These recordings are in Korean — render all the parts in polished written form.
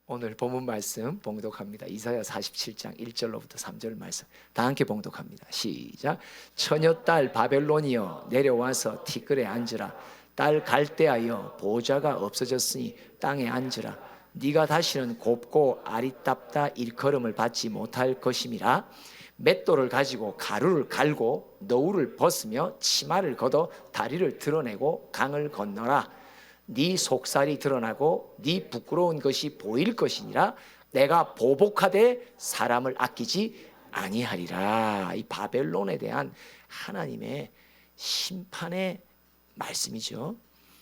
오늘 본문 말씀 봉독합니다. 이사야 47장 1절로부터 3절 말씀 다 함께 봉독합니다. 시작. 처녀딸 바벨론이여 내려와서 티끌에 앉으라. 딸 갈대하여 보좌가 없어졌으니 땅에 앉으라. 네가 다시는 곱고 아리답다 일컬음을 받지 못할 것임이라. 맷돌을 가지고 가루를 갈고 너울을 벗으며 치마를 걷어 다리를 드러내고 강을 건너라. 네 속살이 드러나고 네 부끄러운 것이 보일 것이니라. 내가 보복하되 사람을 아끼지 아니하리라. 이 바벨론에 대한 하나님의 심판의 말씀이죠.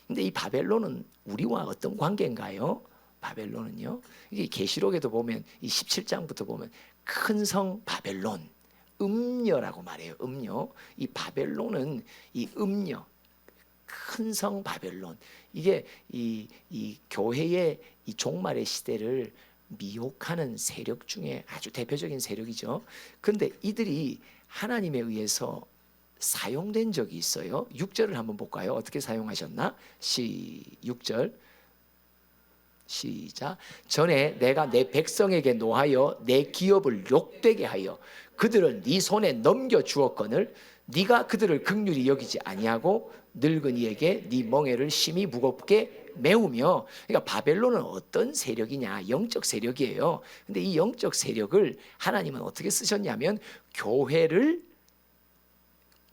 근데 이 바벨론은 우리와 어떤 관계인가요? 바벨론은요, 이게 계시록에도 보면 이 17장부터 보면 큰 성 바벨론, 음녀라고 말해요. 음녀. 이 바벨론은 이 음녀, 큰 성 바벨론, 이게 이 교회의 이 종말의 시대를 미혹하는 세력 중에 아주 대표적인 세력이죠. 그런데 이들이 하나님에 의해서 사용된 적이 있어요. 6절을 한번 볼까요? 어떻게 사용하셨나? 6절 시작. 전에 내가 내 백성에게 노하여 내 기업을 욕되게 하여 그들을 네 손에 넘겨 주었거늘 네가 그들을 긍휼히 여기지 아니하고 늙은이에게 네 멍에를 심히 무겁게 메우며. 그러니까 바벨론은 어떤 세력이냐? 영적 세력이에요. 근데 이 영적 세력을 하나님은 어떻게 쓰셨냐면 교회를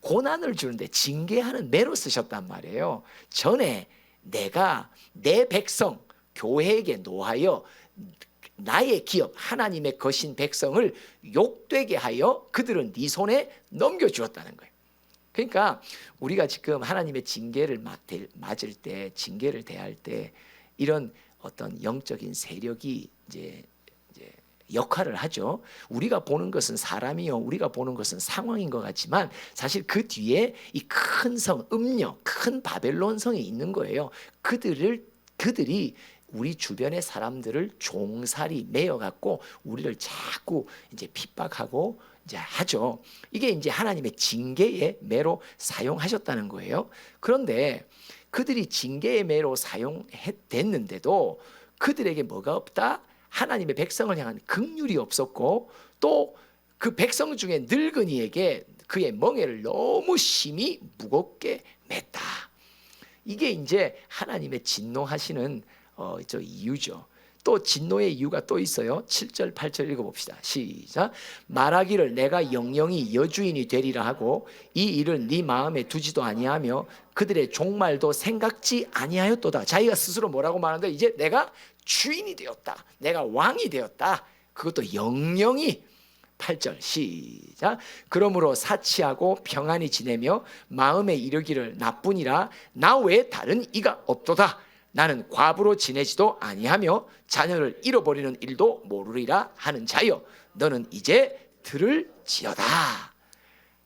고난을 주는데 징계하는 매로 쓰셨단 말이에요. 전에 내가 내 백성 교회에게 노하여 나의 기업 하나님의 거신 백성을 욕되게 하여 그들은 네 손에 넘겨주었다는 거예요. 그러니까 우리가 지금 하나님의 징계를 맞을 때, 징계를 대할 때 이런 어떤 영적인 세력이 이제 역할을 하죠. 우리가 보는 것은 사람이요, 우리가 보는 것은 상황인 것 같지만 사실 그 뒤에 이 큰 성, 음녀, 큰 바벨론 성이 있는 거예요. 그들이 우리 주변의 사람들을 종살이 매여 갖고 우리를 자꾸 이제 핍박하고 이제 하죠. 이게 이제 하나님의 징계의 매로 사용하셨다는 거예요. 그런데 그들이 징계의 매로 사용됐는데도 그들에게 뭐가 없다? 하나님의 백성을 향한 긍휼이 없었고 또 그 백성 중에 늙은이에게 그의 멍에를 너무 심히 무겁게 맸다. 이게 이제 하나님의 진노하시는 저 이유죠. 또 진노의 이유가 또 있어요. 7절 8절 읽어봅시다. 시작. 말하기를 내가 영영이 여주인이 되리라 하고 이 일을 네 마음에 두지도 아니하며 그들의 종말도 생각지 아니하였도다. 자기가 스스로 뭐라고 말하는데 이제 내가 주인이 되었다. 내가 왕이 되었다. 그것도 영영이. 8절 시작. 그러므로 사치하고 평안히 지내며 마음에 이르기를 나뿐이라 나 외에 다른 이가 없도다. 나는 과부로 지내지도 아니하며 자녀를 잃어버리는 일도 모르리라 하는 자여 너는 이제 들을지어다.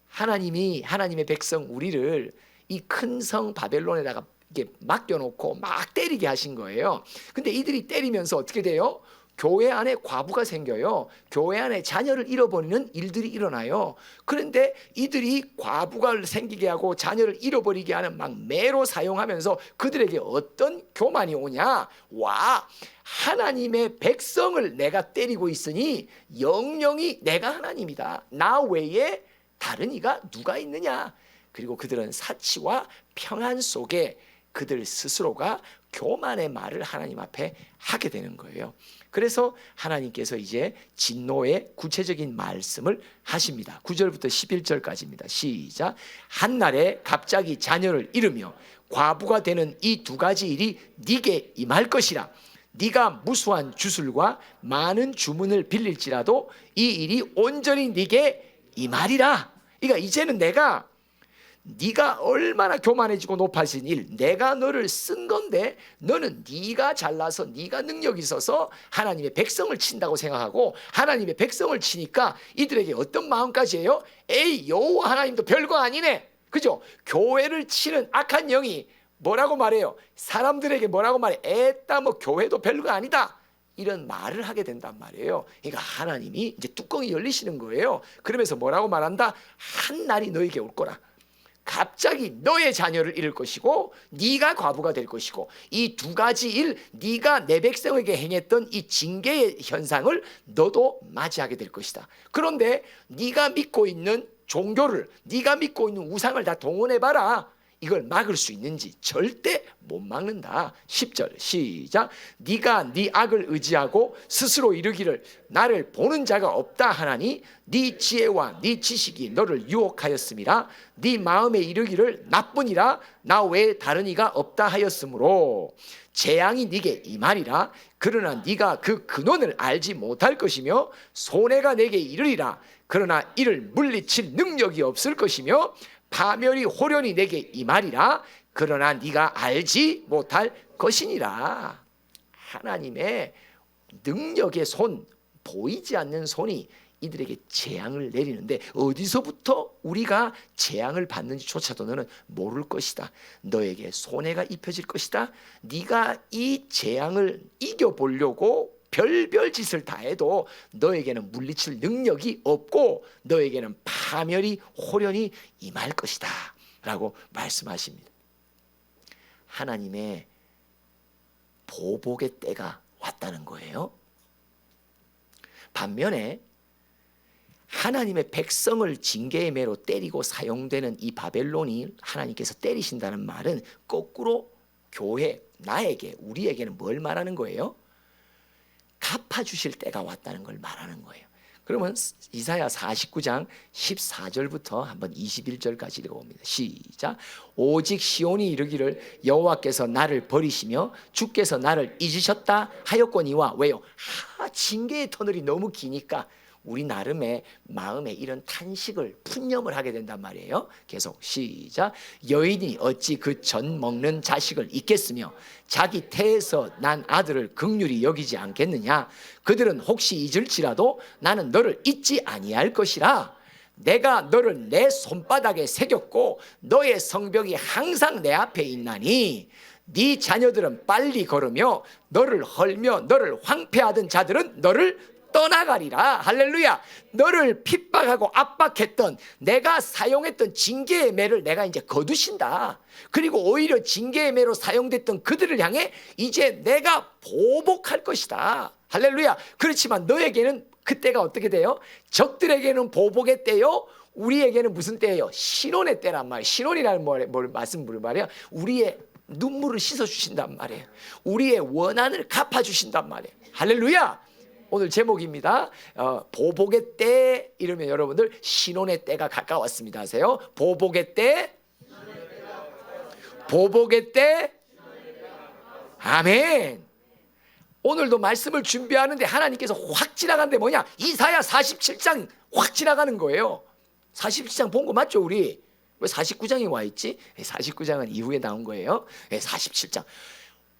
하나님의 백성 우리를 이 큰 성 바벨론에다가 이렇게 맡겨놓고 막 때리게 하신 거예요. 근데 이들이 때리면서 어떻게 돼요? 교회 안에 과부가 생겨요. 교회 안에 자녀를 잃어버리는 일들이 일어나요. 그런데 이들이 과부가 생기게 하고 자녀를 잃어버리게 하는 막 매로 사용하면서 그들에게 어떤 교만이 오냐? 와, 하나님의 백성을 내가 때리고 있으니 영영이 내가 하나님이다. 나 외에 다른 이가 누가 있느냐? 그리고 그들은 사치와 평안 속에 그들 스스로가 교만의 말을 하나님 앞에 하게 되는 거예요. 그래서 하나님께서 이제 진노의 구체적인 말씀을 하십니다. 9절부터 11절까지입니다. 시작. 한날에 갑자기 자녀를 잃으며 과부가 되는 이 두 가지 일이 네게 임할 것이라. 네가 무수한 주술과 많은 주문을 빌릴지라도 이 일이 온전히 네게 임하리라. 그러니까 이제는 네가 얼마나 교만해지고 높아진 일, 내가 너를 쓴 건데 너는 네가 잘나서 네가 능력이 있어서 하나님의 백성을 친다고 생각하고 하나님의 백성을 치니까 이들에게 어떤 마음까지예요? 에이, 여호와 하나님도 별거 아니네. 그죠? 교회를 치는 악한 영이 뭐라고 말해요? 사람들에게 뭐라고 말해? 에따 뭐 교회도 별거 아니다. 이런 말을 하게 된단 말이에요. 그러니까 하나님이 이제 뚜껑이 열리시는 거예요. 그러면서 뭐라고 말한다? 한 날이 너에게 올 거라. 갑자기 너의 자녀를 잃을 것이고 네가 과부가 될 것이고 이 두 가지 일 네가 내 백성에게 행했던 이 징계의 현상을 너도 맞이하게 될 것이다. 그런데 네가 믿고 있는 종교를 네가 믿고 있는 우상을 다 동원해봐라. 이걸 막을 수 있는지 절대 못 막는다. 10절 시작. 네가 네 악을 의지하고 스스로 이르기를 나를 보는 자가 없다 하나니 네 지혜와 네 지식이 너를 유혹하였음이라. 네 마음에 이르기를 나뿐이라 나 외에 다른 이가 없다 하였으므로 재앙이 네게 임하리라. 그러나 네가 그 근원을 알지 못할 것이며 손해가 네게 이르리라. 그러나 이를 물리칠 능력이 없을 것이며 파멸이 호련히 내게 임하리라. 그러나 네가 알지 못할 것이니라. 하나님의 능력의 손, 보이지 않는 손이 이들에게 재앙을 내리는데 어디서부터 우리가 재앙을 받는지조차도 너는 모를 것이다. 너에게 손해가 입혀질 것이다. 네가 이 재앙을 이겨보려고 별별 짓을 다 해도 너에게는 물리칠 능력이 없고 너에게는 파멸이 호련히 임할 것이다 라고 말씀하십니다. 하나님의 보복의 때가 왔다는 거예요. 반면에 하나님의 백성을 징계의 매로 때리고 사용되는 이 바벨론이 하나님께서 때리신다는 말은 거꾸로 교회, 나에게, 우리에게는 뭘 말하는 거예요? 갚아주실 때가 왔다는 걸 말하는 거예요. 그러면 이사야 49장 14절부터 한번 21절까지 읽어봅니다. 시작. 오직 시온이 이르기를 여호와께서 나를 버리시며 주께서 나를 잊으셨다 하였거니와. 왜요? 징계의 터널이 너무 기니까 우리 나름의 마음에 이런 탄식을 푸념을 하게 된단 말이에요. 계속 시작. 여인이 어찌 그 전 먹는 자식을 잊겠으며 자기 태에서 난 아들을 긍휼히 여기지 않겠느냐. 그들은 혹시 잊을지라도 나는 너를 잊지 아니할 것이라. 내가 너를 내 손바닥에 새겼고 너의 성벽이 항상 내 앞에 있나니 네 자녀들은 빨리 걸으며 너를 헐며 너를 황폐하던 자들은 너를 떠나가리라. 할렐루야. 너를 핍박하고 압박했던 내가 사용했던 징계의 매를 내가 이제 거두신다. 그리고 오히려 징계의 매로 사용됐던 그들을 향해 이제 내가 보복할 것이다. 할렐루야. 그렇지만 너에게는 그때가 어떻게 돼요? 적들에게는 보복의 때요, 우리에게는 무슨 때예요? 신혼의 때란 말이에요. 신혼이라는 말씀 말이야. 우리의 눈물을 씻어주신단 말이에요. 우리의 원한을 갚아주신단 말이에요. 할렐루야. 오늘 제목입니다. 보복의 때 이러면 여러분들 신혼의 때가 가까웠습니다 하세요. 보복의 때, 보복의 때. 아멘. 오늘도 말씀을 준비하는데 하나님께서 확 지나간데 뭐냐? 이사야 47장 확 지나가는 거예요. 47장 본 거 맞죠 우리? 왜 49장이 와 있지? 49장은 이후에 나온 거예요. 47장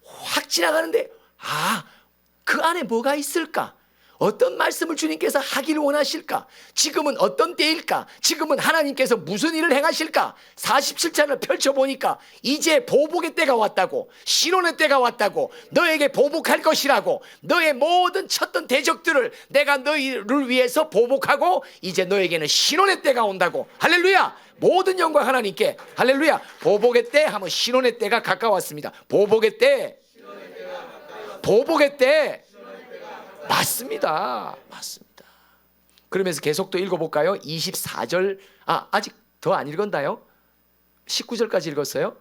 확 지나가는데 그 안에 뭐가 있을까? 어떤 말씀을 주님께서 하기를 원하실까? 지금은 어떤 때일까? 지금은 하나님께서 무슨 일을 행하실까? 47장을 펼쳐보니까 이제 보복의 때가 왔다고, 신혼의 때가 왔다고, 너에게 보복할 것이라고, 너의 모든 쳤던 대적들을 내가 너희를 위해서 보복하고 이제 너에게는 신혼의 때가 온다고. 할렐루야. 모든 영광 하나님께. 할렐루야. 보복의 때 하면 신혼의 때가 가까웠습니다. 보복의 때, 보복의 때. 맞습니다. 맞습니다. 그러면서 계속 또 읽어볼까요? 24절. 아직 더 안 읽었나요? 19절까지 읽었어요?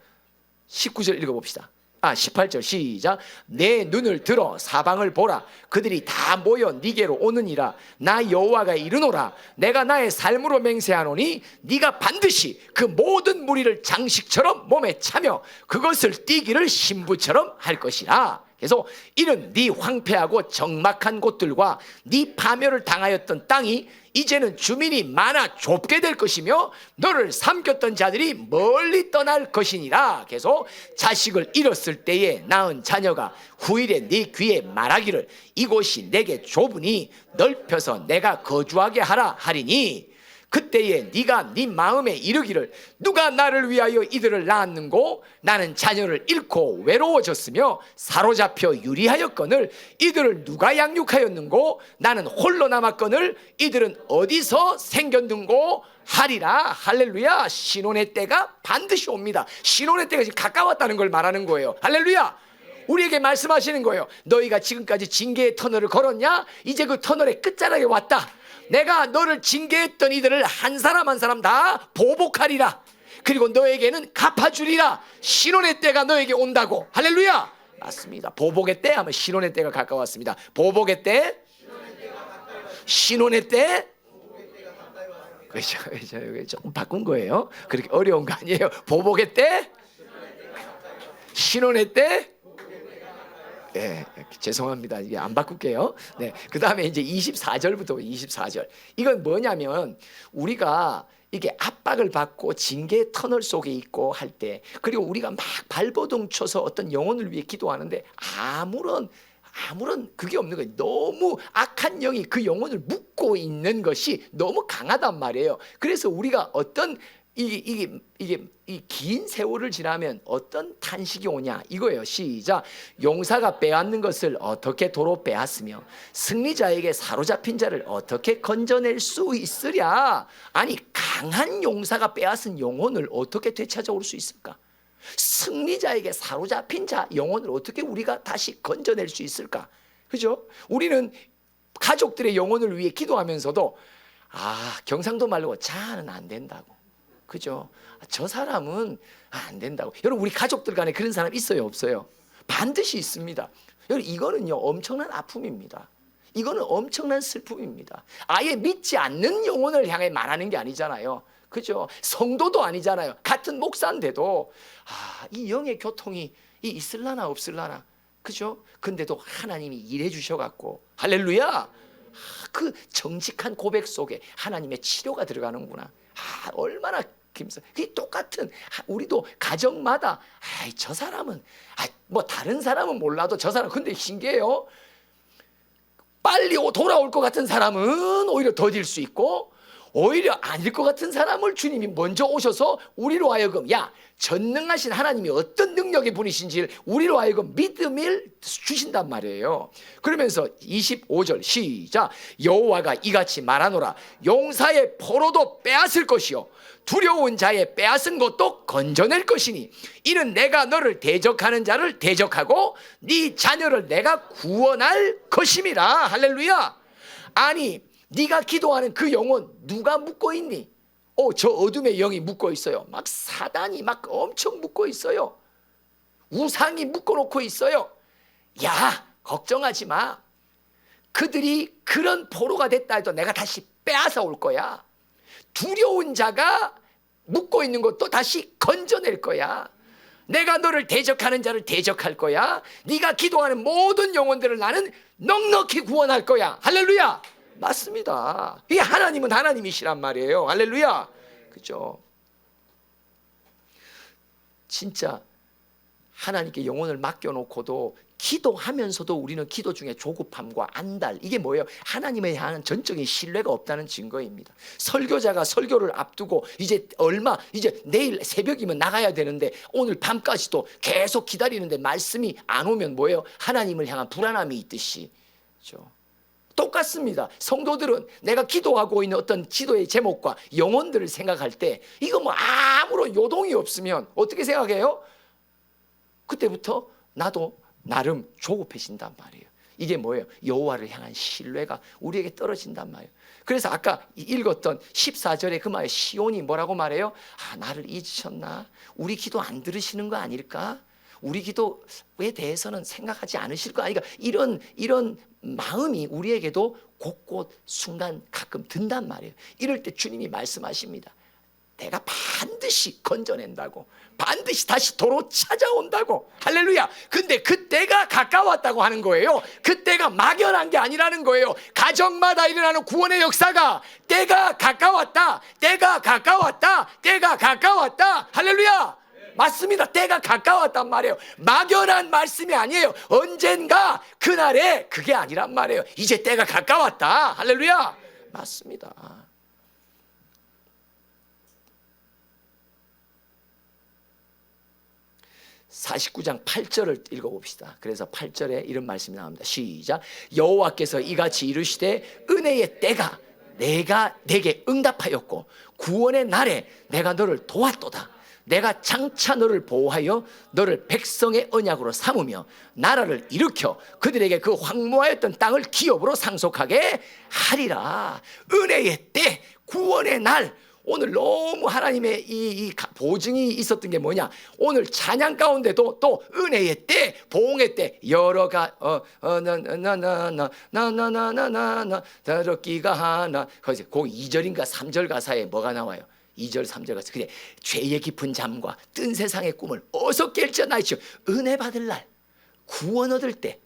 19절 읽어봅시다. 18절 시작. 내 눈을 들어 사방을 보라. 그들이 다 모여 네게로 오느니라. 나 여호와가 이르노라. 내가 나의 삶으로 맹세하노니 네가 반드시 그 모든 무리를 장식처럼 몸에 차며 그것을 띠기를 신부처럼 할 것이라. 그래서 이는 네 황폐하고 적막한 곳들과 네 파멸을 당하였던 땅이 이제는 주민이 많아 좁게 될 것이며 너를 삼켰던 자들이 멀리 떠날 것이니라. 계속 자식을 잃었을 때에 낳은 자녀가 후일에 네 귀에 말하기를 이곳이 내게 좁으니 넓혀서 내가 거주하게 하라 하리니 그때에 네가 네 마음에 이르기를 누가 나를 위하여 이들을 낳았는고 나는 자녀를 잃고 외로워졌으며 사로잡혀 유리하였거늘 이들을 누가 양육하였는고 나는 홀로 남았거늘 이들은 어디서 생겼는고 하리라. 할렐루야. 신혼의 때가 반드시 옵니다. 신혼의 때가 지금 가까웠다는 걸 말하는 거예요. 할렐루야. 우리에게 말씀하시는 거예요. 너희가 지금까지 징계의 터널을 걸었냐? 이제 그 터널의 끝자락에 왔다. 내가 너를 징계했던 이들을 한 사람 한 사람 다 보복하리라. 그리고 너에게는 갚아주리라. 신혼의 때가 너에게 온다고. 할렐루야. 맞습니다. 보복의 때 하면 신혼의 때가 가까웠습니다. 보복의 때, 신혼의 때. 그렇죠. 조금 바꾼 거예요. 그렇게 어려운 거 아니에요. 보복의 때, 신혼의 때. 네, 죄송합니다. 이게 안 바꿀게요. 네, 그 다음에 이제 24절부터 24절. 이건 뭐냐면 우리가 이게 압박을 받고 징계의 터널 속에 있고 할 때, 그리고 우리가 막 발버둥 쳐서 어떤 영혼을 위해 기도하는데 아무런 그게 없는 거예요. 너무 악한 영이 그 영혼을 묶고 있는 것이 너무 강하단 말이에요. 그래서 우리가 어떤 이 긴 세월을 지나면 어떤 탄식이 오냐 이거예요. 시작. 용사가 빼앗는 것을 어떻게 도로 빼앗으며 승리자에게 사로잡힌 자를 어떻게 건져낼 수 있으랴. 아니, 강한 용사가 빼앗은 영혼을 어떻게 되찾아올 수 있을까? 승리자에게 사로잡힌 자 영혼을 어떻게 우리가 다시 건져낼 수 있을까? 그죠? 우리는 가족들의 영혼을 위해 기도하면서도 경상도 말로 자는 안 된다고. 그죠? 저 사람은 안 된다고. 여러분, 우리 가족들 간에 그런 사람 있어요, 없어요? 반드시 있습니다. 여러분, 이거는요 엄청난 아픔입니다. 이거는 엄청난 슬픔입니다. 아예 믿지 않는 영혼을 향해 말하는 게 아니잖아요. 그죠? 성도도 아니잖아요. 같은 목사인데도 이 영의 교통이 있을라나 없을라나. 그죠? 근데도 하나님이 일해 주셔갖고 할렐루야. 그 정직한 고백 속에 하나님의 치료가 들어가는구나. 얼마나 김서. 그게 똑같은 우리도 가정마다 저 사람은 뭐 다른 사람은 몰라도 저 사람 근데 신기해요. 빨리 돌아올 것 같은 사람은 오히려 더딜 수 있고 오히려 아닐 것 같은 사람을 주님이 먼저 오셔서 우리로 하여금 전능하신 하나님이 어떤 능력의 분이신지 우리로 하여금 믿음을 주신단 말이에요. 그러면서 25절 시작. 여호와가 이같이 말하노라. 용사의 포로도 빼앗을 것이요 두려운 자의 빼앗은 것도 건져낼 것이니 이는 내가 너를 대적하는 자를 대적하고 네 자녀를 내가 구원할 것임이라. 할렐루야. 아니, 네가 기도하는 그 영혼 누가 묶고 있니? 저 어둠의 영이 묶고 있어요. 막 사단이 막 엄청 묶고 있어요. 우상이 묶어놓고 있어요. 야, 걱정하지 마. 그들이 그런 포로가 됐다 해도 내가 다시 빼앗아 올 거야. 두려운 자가 묶고 있는 것도 다시 건져낼 거야. 내가 너를 대적하는 자를 대적할 거야. 네가 기도하는 모든 영혼들을 나는 넉넉히 구원할 거야. 할렐루야. 맞습니다. 이 하나님은 하나님이시란 말이에요. 할렐루야. 그죠? 진짜 하나님께 영혼을 맡겨놓고도 기도하면서도 우리는 기도 중에 조급함과 안달, 이게 뭐예요? 하나님에 향한 전적인 신뢰가 없다는 증거입니다. 설교자가 설교를 앞두고 이제 내일 새벽이면 나가야 되는데 오늘 밤까지도 계속 기다리는데 말씀이 안 오면 뭐예요? 하나님을 향한 불안함이 있듯이. 그렇죠? 똑같습니다. 성도들은 내가 기도하고 있는 어떤 기도의 제목과 영혼들을 생각할 때 이거 뭐 아무런 요동이 없으면 어떻게 생각해요? 그때부터 나도 나름 조급해진단 말이에요. 이게 뭐예요? 여호와를 향한 신뢰가 우리에게 떨어진단 말이에요. 그래서 아까 읽었던 14절에 그 말에 시온이 뭐라고 말해요? 나를 잊으셨나? 우리 기도 안 들으시는 거 아닐까? 우리 기도에 대해서는 생각하지 않으실 거 아닌가? 이런 마음이 우리에게도 곳곳 순간 가끔 든단 말이에요. 이럴 때 주님이 말씀하십니다. 내가 반드시 건져낸다고, 반드시 다시 도로 찾아온다고. 할렐루야. 근데 그때가 가까웠다고 하는 거예요. 그때가 막연한 게 아니라는 거예요. 가정마다 일어나는 구원의 역사가 때가 가까웠다, 때가 가까웠다, 때가 가까웠다. 할렐루야. 맞습니다. 때가 가까웠단 말이에요. 막연한 말씀이 아니에요. 언젠가 그날에 그게 아니란 말이에요. 이제 때가 가까웠다. 할렐루야. 맞습니다. 49장 8절을 읽어봅시다. 그래서 8절에 이런 말씀이 나옵니다. 시작. 여호와께서 이같이 이르시되 은혜의 때가 내가 내게 응답하였고 구원의 날에 내가 너를 도왔도다. 내가 장차 너를 보호하여 너를 백성의 언약으로 삼으며 나라를 일으켜 그들에게 그 황무하였던 땅을 기업으로 상속하게 하리라. 은혜의 때, 구원의 날. 오늘 너무 하나님의 이 보증이 있었던 게 뭐냐? 오늘 찬양 가운데도 또 은혜의 때, 보응의 때 여러가 나나나나나나나나나나 더럽기가 하나. 거기서 그 2절인가 3절 가사에 뭐가 나와요? 2절 3절 가사. 그래, 죄의 깊은 잠과 뜬 세상의 꿈을 어서 깰지어나이시오. 은혜 받을 날, 구원 얻을 때,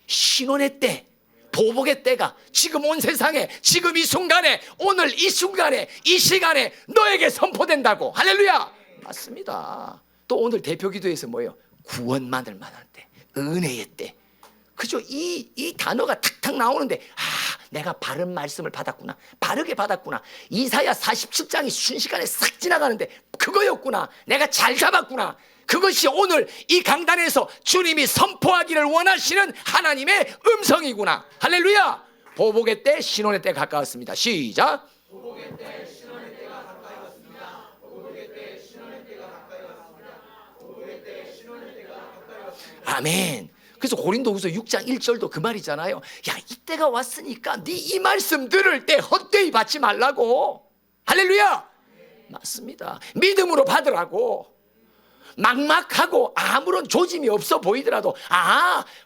신원의 때, 보복의 때가 지금 온 세상에, 지금 이 순간에, 오늘 이 순간에, 이 시간에 너에게 선포된다고. 할렐루야. 맞습니다. 또 오늘 대표 기도에서 뭐예요? 구원만을 만할 때, 은혜의 때. 그죠? 이 단어가 탁탁 나오는데, 내가 바른 말씀을 받았구나, 바르게 받았구나, 이사야 47장이 순식간에 싹 지나가는데 그거였구나, 내가 잘 잡았구나. 그것이 오늘 이 강단에서 주님이 선포하기를 원하시는 하나님의 음성이구나. 할렐루야. 보복의 때, 신혼의 때 가까웠습니다. 시작. 보복의 때, 신혼의 때가 가까이 왔습니다. 보복의 때, 신혼의 때가 가까이 왔습니다. 보복의 때, 신혼의 때가 가까이 왔습니다. 아멘. 그래서 고린도후서 6장 1절도 그 말이잖아요. 야, 이때가 왔으니까 네 이 말씀 들을 때 헛되이 받지 말라고. 할렐루야. 맞습니다. 믿음으로 받으라고. 막막하고 아무런 조짐이 없어 보이더라도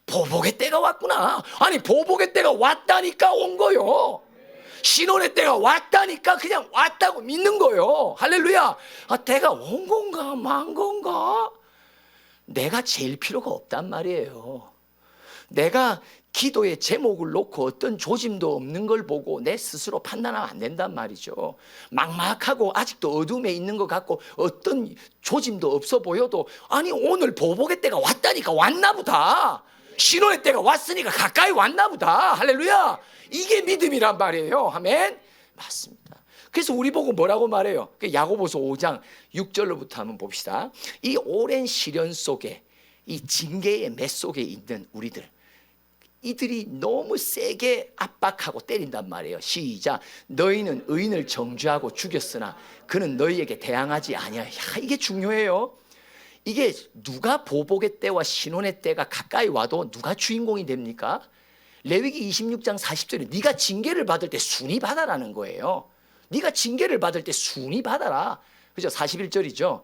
보복의 때가 왔구나. 아니, 보복의 때가 왔다니까 온 거요. 신혼의 때가 왔다니까 그냥 왔다고 믿는 거요. 할렐루야. 때가 온 건가 만 건가? 내가 제일 필요가 없단 말이에요. 내가 기도의 제목을 놓고 어떤 조짐도 없는 걸 보고 내 스스로 판단하면 안 된단 말이죠. 막막하고 아직도 어둠에 있는 것 같고 어떤 조짐도 없어 보여도, 아니, 오늘 보복의 때가 왔다니까 왔나 보다. 신혼의 때가 왔으니까 가까이 왔나 보다. 할렐루야. 이게 믿음이란 말이에요. 아멘. 맞습니다. 그래서 우리 보고 뭐라고 말해요? 야고보서 5장 6절로부터 한번 봅시다. 이 오랜 시련 속에, 이 징계의 매 속에 있는 우리들, 이들이 너무 세게 압박하고 때린단 말이에요. 시작. 너희는 의인을 정죄하고 죽였으나 그는 너희에게 대항하지 아니하여. 이게 중요해요. 이게 누가 보복의 때와 신혼의 때가 가까이 와도 누가 주인공이 됩니까? 레위기 26장 40절에 네가 징계를 받을 때 순히 받아라는 거예요. 네가 징계를 받을 때 순히 받아라. 그죠? 41절이죠.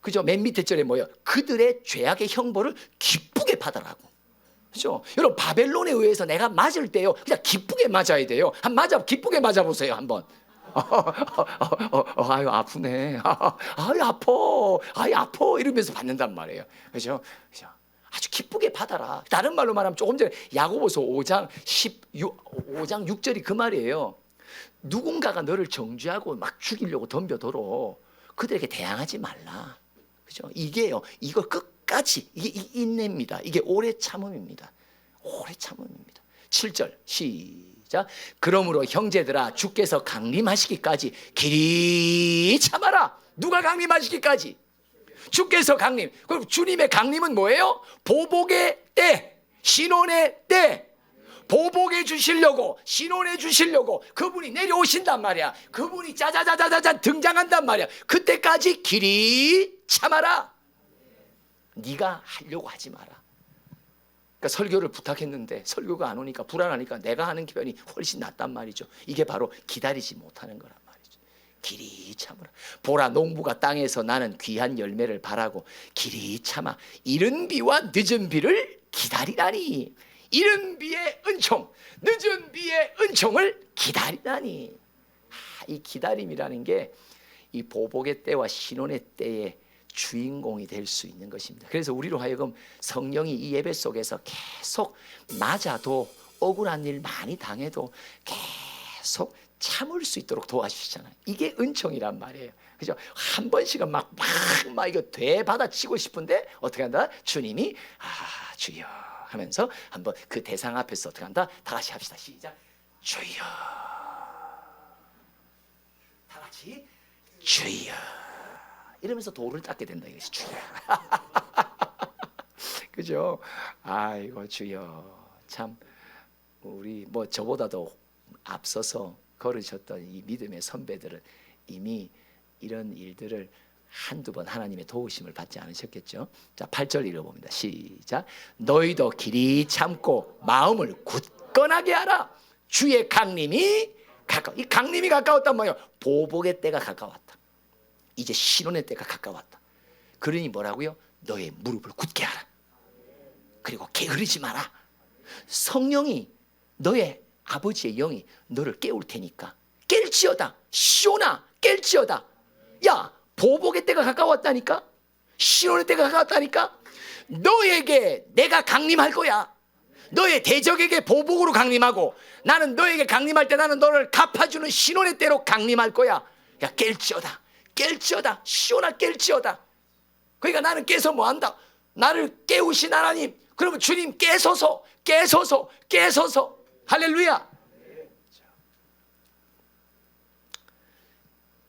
그죠? 맨 밑에 절에 뭐예요? 그들의 죄악의 형벌을 기쁘게 받아라고. 그죠? 여러분, 바벨론에 의해서 내가 맞을 때요, 그냥 기쁘게 맞아야 돼요. 기쁘게 맞아보세요, 한번. 아유, 아프네. 아유, 아파. 이러면서 받는단 말이에요. 그죠? 아주 기쁘게 받아라. 다른 말로 말하면 조금 전에 야고보서 5장 6절이 그 말이에요. 누군가가 너를 정죄하고 막 죽이려고 덤벼들어. 그들에게 대항하지 말라. 그죠? 이게요, 이거 끝까지, 이게 인내입니다. 이게 오래 참음입니다. 오래 참음입니다. 7절 시작. 그러므로 형제들아, 주께서 강림하시기까지 길이 참아라. 누가 강림하시기까지? 주께서 강림. 그럼 주님의 강림은 뭐예요? 보복의 때, 신혼의 때. 보복해 주시려고, 신혼해 주시려고 그분이 내려오신단 말이야. 그분이 짜자자자자자 등장한단 말이야. 그때까지 길이 참아라. 네가 하려고 하지 마라. 그러니까 설교를 부탁했는데 설교가 안 오니까 불안하니까 내가 하는 편이 훨씬 낫단 말이죠. 이게 바로 기다리지 못하는 거란 말이죠. 길이 참으라. 보라, 농부가 땅에서 나는 귀한 열매를 바라고 길이 참아 이른 비와 늦은 비를 기다리라니. 이른 비의 은총, 늦은 비의 은총을 기다리다니. 이 기다림이라는 게 이 보복의 때와 신혼의 때의 주인공이 될 수 있는 것입니다. 그래서 우리로 하여금 성령이 이 예배 속에서 계속 맞아도, 억울한 일 많이 당해도 계속 참을 수 있도록 도와주시잖아요. 이게 은총이란 말이에요. 그죠? 한 번씩은 막 이거 되받아치고 싶은데 어떻게 한다? 주님이 주여 하면서 한번 그 대상 앞에서 어떻게 한다? 다 같이 합시다. 시작. 주여. 다 같이 주여. 이러면서 돌을 닦게 된다 이것이. 그죠? 아이고 주여, 참 우리 뭐 저보다도 앞서서 걸으셨던 이 믿음의 선배들은 이미 이런 일들을 한두 번 하나님의 도우심을 받지 않으셨겠죠? 자, 8절 읽어봅니다. 시작. 너희도 길이 참고 마음을 굳건하게 하라. 주의 강림이 가까워. 이 강림이 가까웠단 말이에요. 보복의 때가 가까웠다. 이제 신혼의 때가 가까웠다. 그러니 뭐라고요? 너의 무릎을 굳게 하라. 그리고 게으르지 마라. 성령이, 너의 아버지의 영이 너를 깨울 테니까 깰지어다. 시온아 깰지어다. 야, 보복의 때가 가까웠다니까. 신혼의 때가 가까웠다니까. 너에게 내가 강림할 거야. 너의 대적에게 보복으로 강림하고, 나는 너에게 강림할 때 나는 너를 갚아주는 신혼의 때로 강림할 거야. 야, 깰지어다. 깰지어다. 시온아 깰지어다. 그러니까 나는 깨서 뭐한다? 나를 깨우신 하나님, 그러면 주님 깨소서, 깨소서, 깨소서. 할렐루야.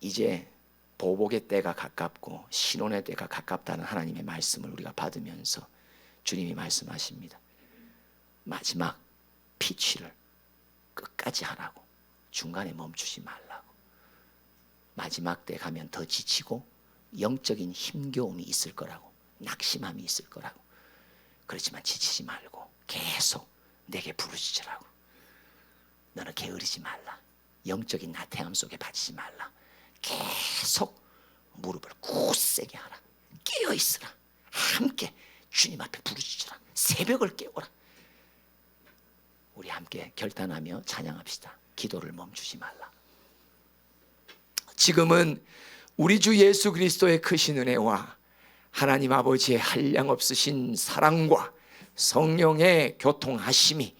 이제 보복의 때가 가깝고 신혼의 때가 가깝다는 하나님의 말씀을 우리가 받으면서 주님이 말씀하십니다. 마지막 피치를 끝까지 하라고. 중간에 멈추지 말라고. 마지막 때 가면 더 지치고 영적인 힘겨움이 있을 거라고, 낙심함이 있을 거라고. 그렇지만 지치지 말고 계속 내게 부르짖으라고. 너는 게으르지 말라. 영적인 나태함 속에 빠지지 말라. 계속 무릎을 굳세게 하라. 깨어있으라. 함께 주님 앞에 부르짖으라. 새벽을 깨워라. 우리 함께 결단하며 찬양합시다. 기도를 멈추지 말라. 지금은 우리 주 예수 그리스도의 크신 은혜와 하나님 아버지의 한량없으신 사랑과 성령의 교통하심이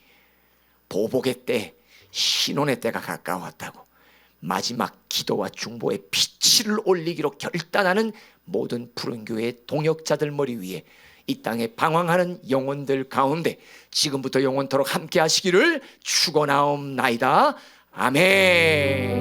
보복의 때, 신혼의 때가 가까웠다고, 마지막 기도와 중보의 피치를 올리기로 결단하는 모든 푸른 교회의 동역자들 머리 위에, 이 땅에 방황하는 영혼들 가운데 지금부터 영원토록 함께 하시기를 축원하옵나이다. 아멘.